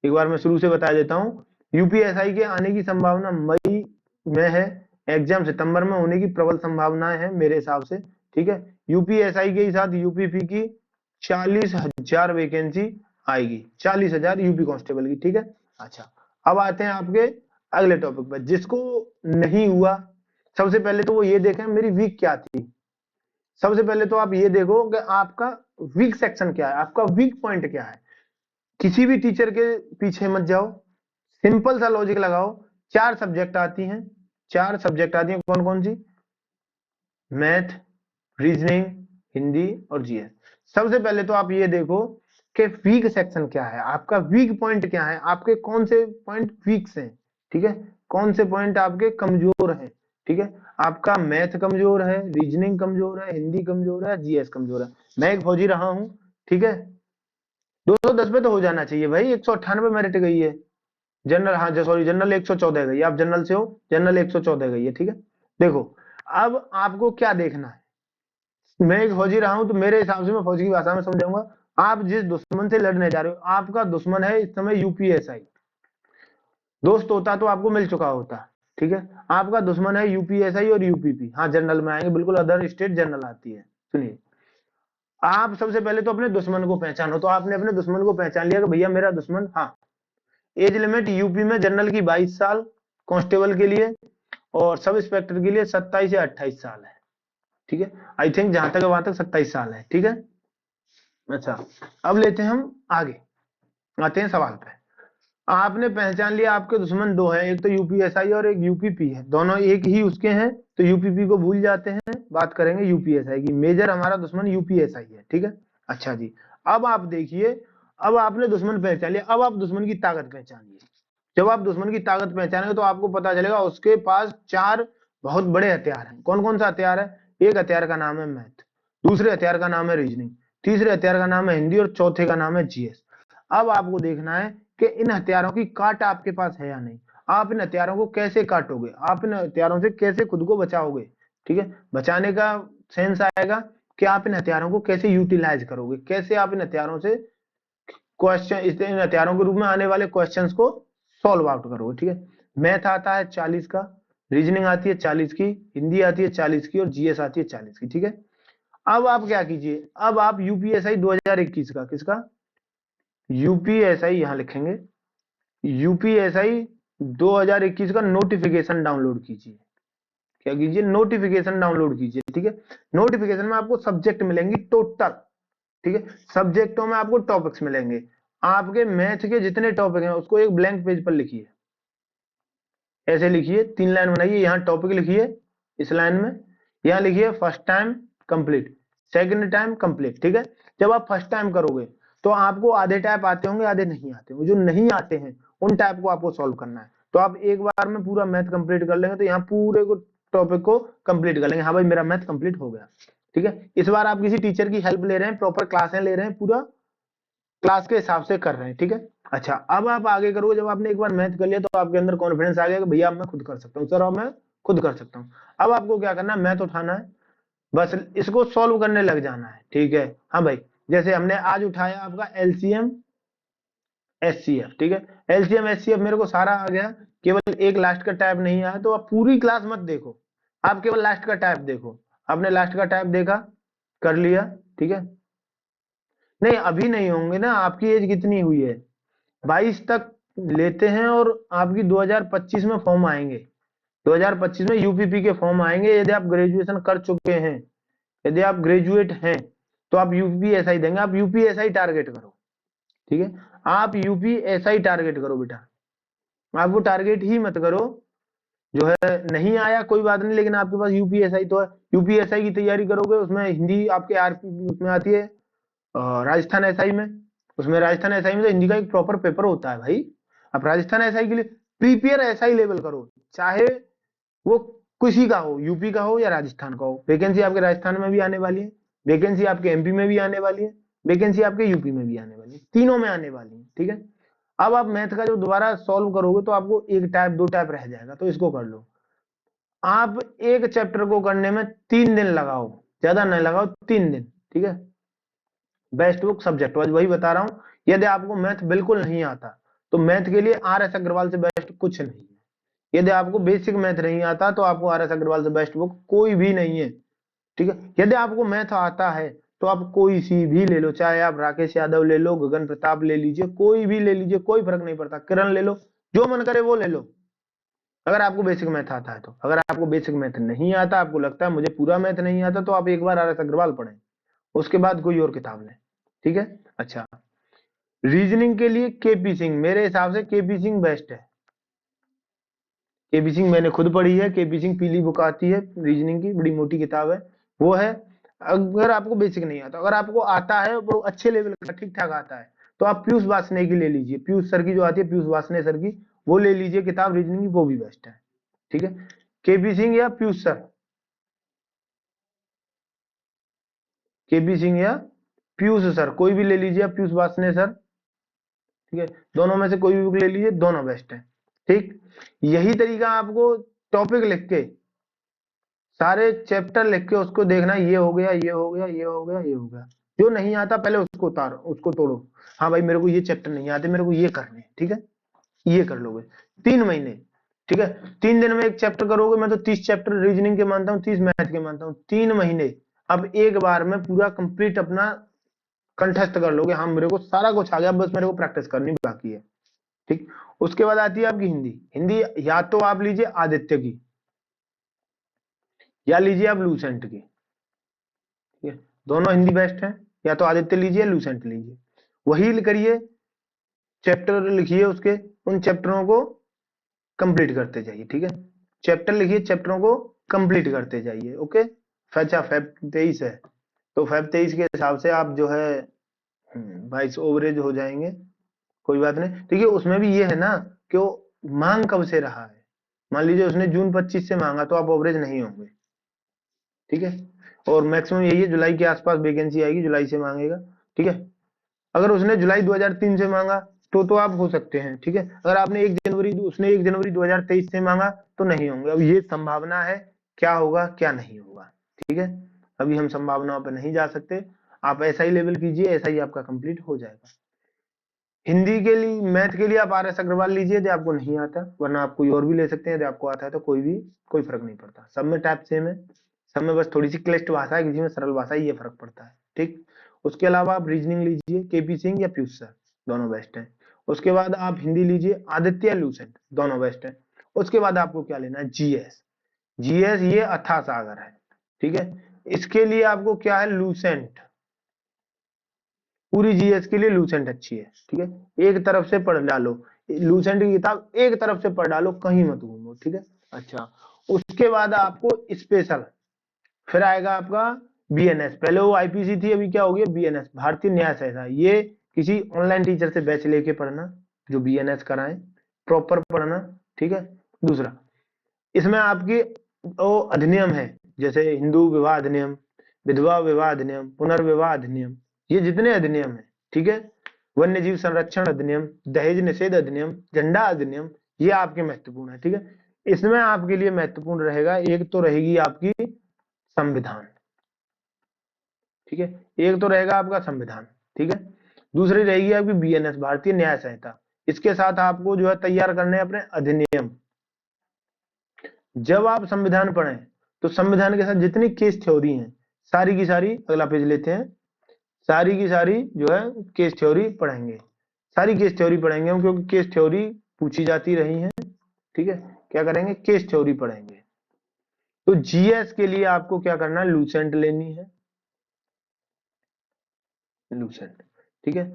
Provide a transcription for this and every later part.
एक बार मैं शुरू से बता देता हूँ। यूपीएसआई के आने की संभावना मई में है, एग्जाम सितंबर में होने की प्रबल संभावनाएं है मेरे हिसाब से। ठीक है, यूपीएसआई के साथ यूपीपी की 40,000 वैकेंसी आएगी, 40,000 यूपी कांस्टेबल की। ठीक है, अच्छा अब आते हैं आपके अगले टॉपिक पर। जिसको नहीं हुआ, सबसे पहले तो वो ये देखें मेरी वीक क्या थी। सबसे पहले तो आप ये देखो कि आपका वीक सेक्शन क्या है, आपका वीक पॉइंट क्या है। किसी भी टीचर के पीछे मत जाओ, सिंपल सा लॉजिक लगाओ। चार सब्जेक्ट आती हैं, चार सब्जेक्ट आती हैं, कौन कौन सी? मैथ, रीजनिंग, हिंदी और जीएस। सबसे पहले तो आप ये देखो कि वीक सेक्शन क्या है, आपका वीक पॉइंट क्या है, आपके कौन से पॉइंट वीक हैं। ठीक है, कौन से पॉइंट आपके कमजोर हैं। ठीक है, आपका मैथ कमजोर है, रीजनिंग कमजोर है, हिंदी कमजोर है, जीएस कमजोर है। मैं एक फौजी रहा हूं, ठीक है, 210 पे तो हो जाना चाहिए भाई, 198 मेरिट गई है। जनरल, हाँ सॉरी, जनरल 114 गई, आप जनरल से हो, जनरल 114 गई है। ठीक है, देखो अब आपको क्या देखना है। मैं एक फौजी रहा हूं तो मेरे हिसाब से मैं फौजी की भाषा में समझाऊंगा। आप जिस दुश्मन से लड़ने जा रहे हो, आपका दुश्मन है इस समय यूपीएसआई। दोस्त होता तो आपको मिल चुका होता। ठीक है, आपका दुश्मन है यूपीएसआई और यूपीपी। हाँ जनरल में आएंगे बिल्कुल, अदर स्टेट जनरल आती है। सुनिए, आप सबसे पहले तो अपने दुश्मन को पहचानो। तो आपने अपने दुश्मन को पहचान लिया कि भैया मेरा दुश्मन, हाँ, एज लिमिट यूपी में जनरल की 22 साल, कांस्टेबल के लिए और सब इंस्पेक्टर के लिए 27 या 28 साल है। ठीक है, आई थिंक जहां तक है वहां तक 27 साल है। ठीक है, अच्छा अब लेते हैं हम आगे, आते हैं सवाल पे। आपने पहचान लिया आपके दुश्मन दो हैं, एक तो यूपीएसआई और एक यूपीपी है, दोनों एक ही उसके हैं, तो यूपीपी को भूल जाते हैं, बात करेंगे यूपीएसआई की। मेजर हमारा दुश्मन यूपीएसआई है। ठीक है, अच्छा जी, अब आप देखिए, अब आपने दुश्मन पहचान लिया, अब आप दुश्मन की ताकत पहचानिए। जब आप दुश्मन की ताकत पहचानेंगे तो आपको पता चलेगा उसके पास चार बहुत बड़े हथियार हैं। कौन कौन सा हथियार है? एक हथियार का नाम है मैथ, दूसरे हथियार का नाम है रीजनिंग, तीसरे हथियार का नाम है हिंदी और चौथे का नाम है जीएस। अब आपको देखना है कि इन हथियारों की काट आपके पास है या नहीं। आप इन हथियारों को कैसे काटोगे, आप इन हथियारों से कैसे खुद को बचाओगे। ठीक है, बचाने का सेंस आएगा कि आप इन हथियारों को कैसे यूटिलाइज करोगे, कैसे आप इन हथियारों से क्वेश्चन, इन हथियारों के रूप में आने वाले क्वेश्चंस को सॉल्व आउट करोगे। ठीक है, मैथ आता है 40 का, रीजनिंग आती है 40 की, हिंदी आती है 40 की और जीएस आती है 40 की। ठीक है, अब आप क्या कीजिए, अब आप यूपीएसआई 2021 का, किसका? यूपीएसआई यहां लिखेंगे, यूपीएसआई 2021 का नोटिफिकेशन डाउनलोड कीजिए। क्या कीजिए? नोटिफिकेशन डाउनलोड कीजिए। ठीक है, नोटिफिकेशन में आपको सब्जेक्ट मिलेंगी टोटल। ठीक है, सब्जेक्टों में आपको टॉपिक्स मिलेंगे। आपके मैथ के जितने टॉपिक हैं उसको एक ब्लैंक पेज पर लिखिए, ऐसे लिखिए, 3 लाइन बनाइए, यहाँ टॉपिक लिखिए इस लाइन में, यहाँ लिखिए first time complete, second time complete. ठीक है, जब आप फर्स्ट टाइम करोगे तो आपको आधे टाइप आते होंगे, आधे नहीं आते होंगे। जो नहीं आते हैं उन टाइप को आपको सॉल्व करना है। तो आप एक बार में पूरा मैथ कंप्लीट कर लेंगे तो यहाँ पूरे को टॉपिक को कंप्लीट कर लेंगे, हाँ भाई मेरा मैथ कंप्लीट हो गया। ठीक है, इस बार आप किसी टीचर की हेल्प ले रहे हैं, प्रॉपर क्लासें ले रहे हैं, पूरा क्लास के हिसाब से कर रहे हैं। ठीक है, अच्छा अब आप आगे करोगे, जब आपने एक बार मैथ कर लिया तो आपके अंदर कॉन्फिडेंस आ गया कि भैया मैं खुद कर सकता हूँ, सर अब मैं खुद कर सकता हूँ। अब आपको क्या करना है, मैथ उठाना है, बस इसको सॉल्व करने लग जाना है। ठीक है, हाँ भाई, जैसे हमने आज उठाया आपका एलसीएम एचसीएफ। ठीक है, एलसीएम एचसीएफ मेरे को सारा आ गया, केवल एक लास्ट का टाइप नहीं आया, तो आप पूरी क्लास मत देखो, आप केवल लास्ट का टाइप देखो। आपने लास्ट का टाइप देखा, कर लिया। ठीक है, नहीं अभी नहीं होंगे ना, आपकी एज कितनी हुई है? 22 तक लेते हैं और आपकी 2025 में फॉर्म आएंगे। 2025 में यूपीपी के फॉर्म आएंगे। यदि आप ग्रेजुएशन कर चुके हैं, यदि आप ग्रेजुएट हैं तो आप यूपीएसआई देंगे। आप यूपीएसआई टारगेट करो। ठीक है, आप यूपीएसआई टारगेट करो बेटा, आप वो टारगेट ही मत करो जो है नहीं आया कोई बात नहीं, लेकिन आपके पास यूपीएसआई तो है। यूपीएसआई की तैयारी करोगे, उसमें हिंदी आपके आरपी उसमें आती है, राजस्थान एसआई में, उसमें राजस्थान एसआई में तो हिंदी का एक प्रॉपर पेपर होता है भाई। आप राजस्थान एसआई के लिए प्रीपेयर एसआई लेवल करो, चाहे वो किसी का हो, यूपी का हो या राजस्थान का हो। वैकेंसी आपके राजस्थान में भी आने वाली है, वैकेंसी आपके एमपी में भी आने वाली है, वैकेंसी आपके यूपी में भी आने वाली है, तीनों में आने वाली है। ठीक है, अब आप मैथ का जो दोबारा सॉल्व करोगे तो आपको एक टाइप दो टाइप रह जाएगा, तो इसको कर लो। आप एक चैप्टर को करने में 3 दिन लगाओ, ज्यादा नहीं लगाओ, 3 दिन। ठीक है, बेस्ट बुक सब्जेक्ट वाइज वही बता रहा हूं। यदि आपको मैथ बिल्कुल नहीं आता तो मैथ के लिए आर एस अग्रवाल से बेस्ट कुछ नहीं है। यदि आपको बेसिक मैथ नहीं आता तो आपको आर एस अग्रवाल से बेस्ट बुक कोई भी नहीं है, ठीक है। यदि आपको मैथ आता है तो आप कोई सी भी ले लो, चाहे आप राकेश यादव ले लो, गगन प्रताप ले लीजिए, कोई भी ले लीजिए, कोई फर्क नहीं पड़ता, किरण ले लो, जो मन करे वो ले लो, अगर आपको बेसिक मैथ आता है तो। अगर आपको बेसिक मैथ नहीं आता, आपको लगता है मुझे पूरा मैथ नहीं आता, तो आप एक बार आर एस अग्रवाल पढ़ें, उसके बाद कोई और किताब लें, ठीक है। अच्छा, रीजनिंग के लिए केपी सिंह, मेरे हिसाब से केपी सिंह बेस्ट है। केपी सिंह मैंने खुद पढ़ी है, केपी सिंह पीली बुक आती है रीजनिंग की, बड़ी मोटी किताब है, वो है। अगर आपको बेसिक नहीं आता, अगर आपको आता है वो अच्छे लेवल का ठीक ठाक आता है, तो आप पीयूष वासने की ले लीजिए, पीयूष सर की जो आती है, पीयूष वासने सर की, वो ले लीजिए किताब रीजनिंग की, वो भी बेस्ट है, ठीक है। केपी सिंह या पीयूष सर, केपी सिंह या पीयूष सर, कोई भी ले लीजिए, पीयूष वासने सर, ठीक है। दोनों में से कोई भी बुक ले लीजिए, दोनों बेस्ट है, ठीक। यही तरीका आपको टॉपिक लिख के, सारे चैप्टर लिख के उसको देखना, ये हो गया, ये हो गया, ये हो गया, ये हो गया, जो नहीं आता पहले उसको उतारो, उसको तोड़ो। हाँ भाई मेरे को ये चैप्टर नहीं आते, मेरे को ये करने हैं, ठीक है, ये कर लोगे 3 महीने, ठीक है। 3 दिन में एक चैप्टर करोगे, मैं तो 30 चैप्टर रीजनिंग के मानता हूँ, 30 मैथ के मानता हूँ, 3 महीने। अब एक बार में पूरा कंप्लीट अपना कंठस्थ कर लोगे, हाँ मेरे को सारा कुछ आ गया, बस मेरे को प्रैक्टिस करनी बाकी है, ठीक। उसके बाद आती है आपकी हिंदी। हिंदी या तो आप लीजिए आदित्य की, या लीजिए आप लूसेंट की, ठीक है, दोनों हिंदी बेस्ट है। या तो आदित्य लीजिए, लूसेंट लीजिए, वही करिए, चैप्टर लिखिए उसके, उन चैप्टरों को कंप्लीट करते जाइए, ठीक है। चैप्टर लिखिए, चैप्टरों को कंप्लीट करते जाइए, ओके। अच्छा, फेब 23 है, तो फेब 23 के हिसाब से आप जो है 22 ओवरेज हो जाएंगे, कोई बात नहीं। देखिए उसमें भी ये है ना कि वो मांग कब से रहा है, मान लीजिए उसने जून 25 से मांगा, तो आप ओवरेज नहीं होंगे, ठीक है। और मैक्सिमम यही है, जुलाई के आसपास वैकेंसी आएगी, जुलाई से मांगेगा, ठीक है। अगर उसने जुलाई 2003 से मांगा तो आप हो सकते हैं, ठीक है। अगर आपने 1 जनवरी, उसने 1 जनवरी 2023 से मांगा तो नहीं होंगे। अब ये संभावना है, क्या होगा क्या नहीं होगा, ठीक है। अभी हम संभावनाओं पर नहीं जा सकते, आप ऐसा ही लेवल कीजिए, ऐसा ही आपका कंप्लीट हो जाएगा। हिंदी के लिए, मैथ के लिए आप आर एस अग्रवाल लीजिए यदि आपको नहीं आता, वरना आप कोई और भी ले सकते हैं यदि आपको आता है, तो कोई भी, कोई फर्क नहीं पड़ता, सब में टाइप सेम है, सब में बस थोड़ी सी क्लिष्ट भाषा है, किसी में सरल भाषा है, ये फर्क पड़ता है, ठीक। उसके अलावा आप रीजनिंग लीजिए, केपी सिंह या पीयूष सर, दोनों बेस्ट है। उसके बाद आप हिंदी लीजिए, आदित्य लूसेंट, दोनों बेस्ट है। उसके बाद आपको क्या लेना है, जीएस। जीएस ये अथाह सागर है, ठीक है। इसके लिए आपको क्या है, लूसेंट, पूरी जीएस के लिए लूसेंट अच्छी है, ठीक है। एक तरफ से पढ़ डालो, लूसेंट की किताब एक तरफ से पढ़ डालो, कहीं मत घूमो, ठीक है। अच्छा, उसके बाद आपको स्पेशल, फिर आएगा आपका बीएनएस, पहले वो आईपीसी थी, अभी क्या हो गया बीएनएस, भारतीय न्याय संहिता। ये किसी ऑनलाइन टीचर से बैच लेके पढ़ना, जो बीएनएस कराए, प्रॉपर पढ़ना, ठीक है। दूसरा, इसमें आपकी वो अधिनियम है, जैसे हिंदू विवाह अधिनियम, विधवा विवाह अधिनियम, पुनर्विवाह अधिनियम, ये जितने अधिनियम है, ठीक है। वन्य जीव संरक्षण अधिनियम, दहेज निषेध अधिनियम, झंडा अधिनियम, ये आपके महत्वपूर्ण है, ठीक है। इसमें आपके लिए महत्वपूर्ण रहेगा, एक तो रहेगी आपकी संविधान, ठीक है, एक तो रहेगा आपका संविधान, ठीक है। दूसरी रहेगी आपकी बीएनएस, भारतीय न्याय संहिता। इसके साथ आपको जो है तैयार करने हैं अपने अधिनियम। जब आप संविधान पढ़ें तो संविधान के साथ जितनी केस थ्योरी हैं, सारी की सारी, अगला पेज लेते हैं, सारी की सारी जो है केस थ्योरी पढ़ेंगे, सारी केस थ्योरी पढ़ेंगे हम, क्योंकि केस थ्योरी पूछी जाती रही है, ठीक है। क्या करेंगे, केस थ्योरी पढ़ेंगे। तो जीएस के लिए आपको क्या करना है, लूसेंट लेनी है, लूसेंट, ठीक है।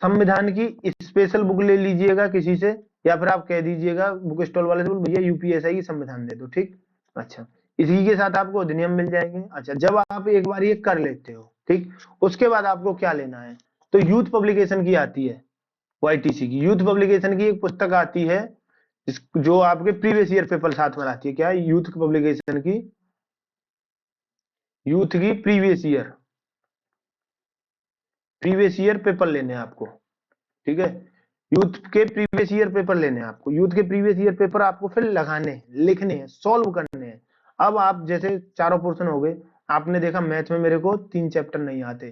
संविधान की स्पेशल बुक ले लीजिएगा किसी से, या फिर आप कह दीजिएगा बुक स्टॉल वाले से, भैया यूपीएसआई की संविधान दे दो, ठीक। अच्छा, इसी के साथ आपको अधिनियम मिल जाएंगे। अच्छा, जब आप एक बार ये कर लेते हो, ठीक, उसके बाद आपको क्या लेना है, तो यूथ पब्लिकेशन की आती है, वाईटीसी की यूथ पब्लिकेशन की एक पुस्तक आती है, जो आपके प्रीवियस ईयर पेपर साथ में आती है। क्या है, यूथ पब्लिकेशन की, यूथ की प्रीवियस ईयर पेपर लेने हैं आपको, ठीक है। यूथ के प्रीवियस ईयर पेपर लेने हैं आपको, यूथ के प्रीवियस ईयर पेपर आपको फिर लगाने हैं, लिखने हैं, सॉल्व करने हैं। अब आप जैसे चारों पोर्शन हो गए, आपने देखा मैथ में मेरे को 3 चैप्टर नहीं आते,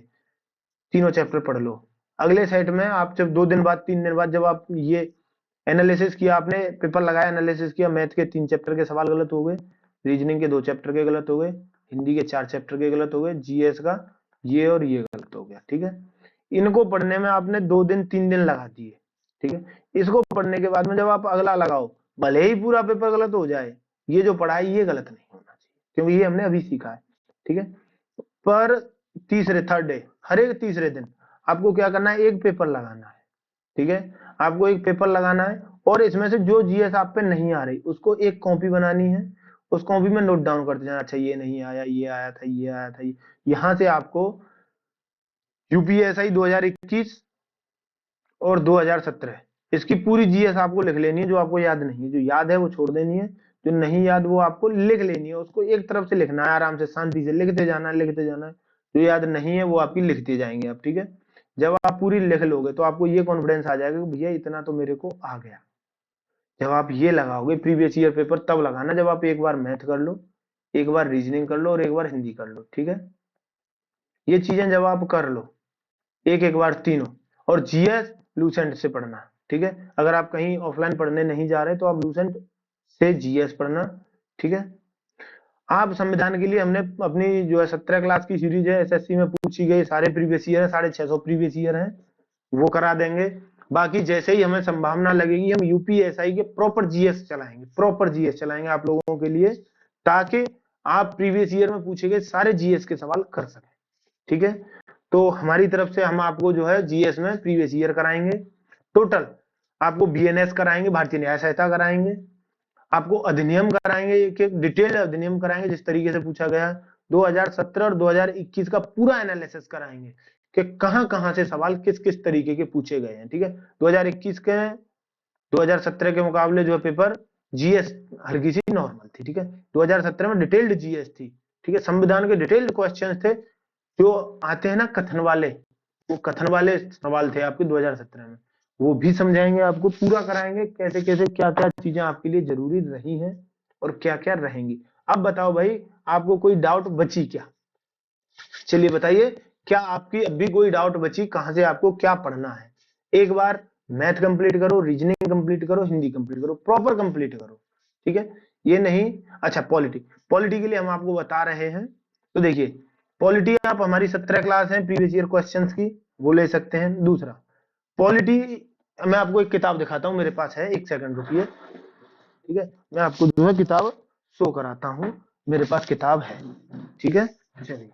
तीनों चैप्टर पढ़ लो, अगले सेट में आप जब 2 दिन बाद 3 दिन बाद जब आप ये एनालिसिस किया, आपने पेपर लगाया, एनालिसिस किया, मैथ के 3 चैप्टर के सवाल गलत हो गए, रीजनिंग के 2 चैप्टर के गलत हो गए, हिंदी के 4 चैप्टर के गलत हो गए, जीएस का ये और ये गलत हो गया, ठीक है। इनको पढ़ने में आपने 2 दिन 3 दिन लगा दिए, ठीक है। इसको पढ़ने के बाद में जब आप अगला लगाओ, भले ही पूरा पेपर गलत हो जाए, ये जो पढ़ा है ये गलत नहीं होना चाहिए, क्योंकि ये हमने अभी सीखा है, ठीक है। पर तीसरे थर्ड डे, हर एक तीसरे दिन आपको क्या करना है, एक पेपर लगाना है, ठीक है। आपको एक पेपर लगाना है और इसमें से जो जीएस आप पे नहीं आ रही उसको एक कॉपी बनानी है, उस कॉपी में नोट डाउन करते जाना। अच्छा ये नहीं आया, ये आया था, ये आया था, यहां से आपको यूपीएसआई 2021 और 2017 इसकी पूरी जीएस आपको लिख लेनी है, जो आपको याद नहीं है। जो याद है वो छोड़ देनी है, जो नहीं याद वो आपको लिख लेनी है। उसको एक तरफ से लिखना है, आराम से शांति से लिखते जाना है, लिखते जाना है। जो याद नहीं है वो आपकी लिखते जाएंगे आप, ठीक है। जब आप पूरी लिख लोगे तो आपको ये कॉन्फिडेंस आ जाएगा कि भैया इतना तो मेरे को आ गया। जब आप ये लगाओगे प्रीवियस ईयर पेपर तब लगाना जब आप एक बार मैथ कर लो, एक बार रीजनिंग कर लो और एक बार हिंदी कर लो, ठीक है। ये चीजें जब आप कर लो एक एक बार तीनों, और जीएस लूसेंट से पढ़ना, ठीक है। अगर आप कहीं ऑफलाइन पढ़ने नहीं जा रहे तो आप लूसेंट से जीएस पढ़ना, ठीक है। आप संविधान के लिए हमने अपनी जो है 17 क्लास की सीरीज है, एसएससी में पूछी गई सारे प्रीवियस ईयर है, 650 प्रीवियस ईयर है, वो करा देंगे। बाकी जैसे ही हमें संभावना लगेगी हम यूपीएसआई के प्रॉपर जीएस चलाएंगे, प्रॉपर जीएस चलाएंगे आप लोगों के लिए, ताकि आप प्रीवियस ईयर में पूछे गए सारे जीएस के सवाल कर सकें, ठीक है। तो हमारी तरफ से हम आपको जो है जीएस में प्रीवियस ईयर कराएंगे, टोटल आपको बीएनएस कराएंगे, भारतीय न्याय संहिता कराएंगे, आपको अधिनियम कराएंगे, एक एक डिटेल अधिनियम कराएंगे जिस तरीके से पूछा गया। 2017 और 2021 का पूरा एनालिसिस कराएंगे कि कहां कहां से सवाल किस किस तरीके के पूछे गए हैं, ठीक है। 2021 के 2017 के मुकाबले जो पेपर जीएस हल्की सी नॉर्मल थी, ठीक है। 2017 में डिटेल्ड जीएस थी, ठीक है। संविधान के डिटेल्ड क्वेश्चन थे जो आते हैं ना कथन वाले, वो कथन वाले सवाल थे आपके 2017 में, वो भी समझाएंगे आपको, पूरा कराएंगे कैसे कैसे क्या क्या चीजें आपके लिए जरूरी रही हैं और क्या क्या रहेंगी। अब बताओ भाई, आपको कोई डाउट बची क्या? चलिए बताइए, क्या आपकी अभी कोई डाउट बची, कहां से आपको क्या पढ़ना है? एक बार मैथ कंप्लीट करो, रीजनिंग कंप्लीट करो, हिंदी कंप्लीट करो, प्रॉपर कंप्लीट करो, ठीक है। ये नहीं, अच्छा पॉलिटी, पॉलिटी के लिए हम आपको बता रहे हैं। तो देखिए, पॉलिटी आप हमारी 17 क्लास है प्रीवियस ईयर क्वेश्चंस की, वो ले सकते हैं। दूसरा पॉलिटी, मैं आपको एक किताब दिखाता हूं, मेरे पास है, एक सेकंड रुकिए, ठीक है। मैं आपको जो है किताब शो कराता हूं, मेरे पास किताब है, ठीक है। चलिए,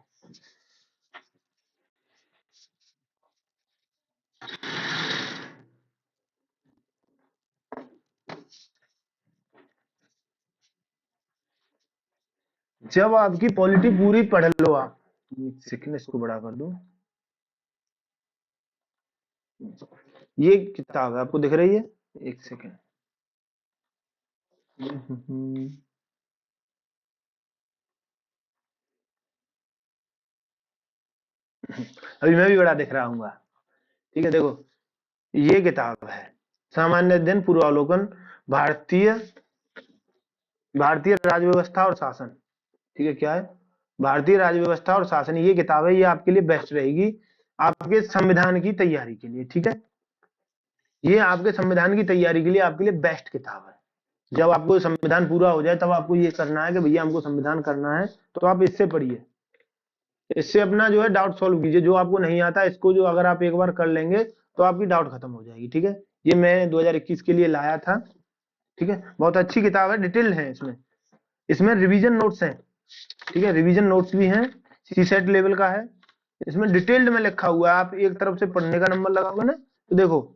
जब आपकी पॉलिटी पूरी पढ़ लो आप, एक सेकंड इसको बड़ा कर दो, ये किताब है आपको दिख रही है, एक सेकंड। अभी मैं भी बड़ा दिख रहा हूँ, ठीक है। देखो, ये किताब है सामान्य अध्ययन पूर्वावलोकन, भारतीय भारतीय राज्य व्यवस्था और शासन, ठीक है। क्या है? भारतीय राज्य व्यवस्था और शासन, ये किताब है, ये आपके लिए बेस्ट रहेगी आपके संविधान की तैयारी के लिए, ठीक है। ये आपके संविधान की तैयारी के लिए आपके लिए बेस्ट किताब है। जब आपको संविधान पूरा हो जाए तब आपको ये करना है कि भैया हमको संविधान करना है, तो आप इससे पढ़िए, इससे अपना जो है डाउट सॉल्व कीजिए। जो आपको नहीं आता इसको जो अगर आप एक बार कर लेंगे तो आपकी डाउट खत्म हो जाएगी, ठीक है। ये मैं 2021 के लिए लाया था, ठीक है। बहुत अच्छी किताब है, डिटेल है इसमें, इसमें रिवीजन नोट्स हैं, ठीक है। रिवीजन नोट्स भी हैं, सीसेट लेवल का है, इसमें डिटेल्ड में लिखा हुआ है। आप एक तरफ से पढ़ने का नंबर लगाओगे ना, तो देखो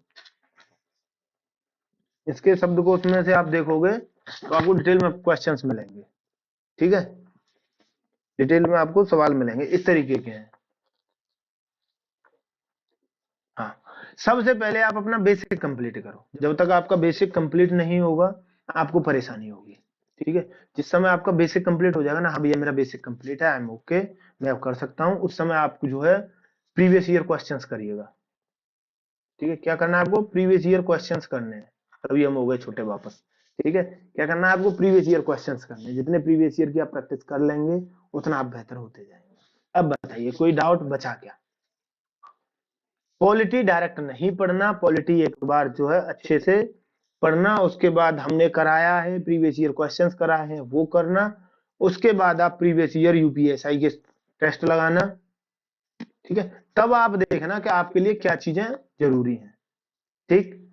इसके शब्दकोश में से आप देखोगे तो आपको डिटेल में क्वेश्चंस मिलेंगे, ठीक है। डिटेल में आपको सवाल मिलेंगे इस तरीके के हैं। हाँ, सबसे पहले आप अपना बेसिक कंप्लीट करो, जब तक आपका बेसिक कंप्लीट नहीं होगा आपको परेशानी होगी, ठीक है। जिस समय आपका बेसिक कंप्लीट हो जाएगा ना, हाँ भैया मेरा बेसिक कंप्लीट है, आई एम ओके, मैं अब कर सकता हूँ, उस समय आपको जो है प्रीवियस ईयर क्वेश्चंस करिएगा, ठीक है। क्या करना है आपको? प्रीवियस ईयर क्वेश्चंस करने हैं, अभी हम हो गए छोटे वापस, ठीक है। क्या करना है आपको? प्रीवियस ईयर क्वेश्चंस करने हैं। जितने प्रीवियस ईयर की आप प्रैक्टिस कर लेंगे उतना आप बेहतर होते जाएंगे। अब बताइए, कोई डाउट बचा क्या? पॉलिटी डायरेक्ट नहीं पढ़ना, पॉलिटी एक बार जो है अच्छे से पढ़ना, उसके बाद हमने कराया है प्रीवियस ईयर क्वेश्चंस कराए हैं वो करना, उसके बाद आप प्रीवियस ईयर यूपीएसआई के टेस्ट लगाना, ठीक है, तब आप देखना कि आपके लिए क्या चीजें जरूरी हैं, ठीक।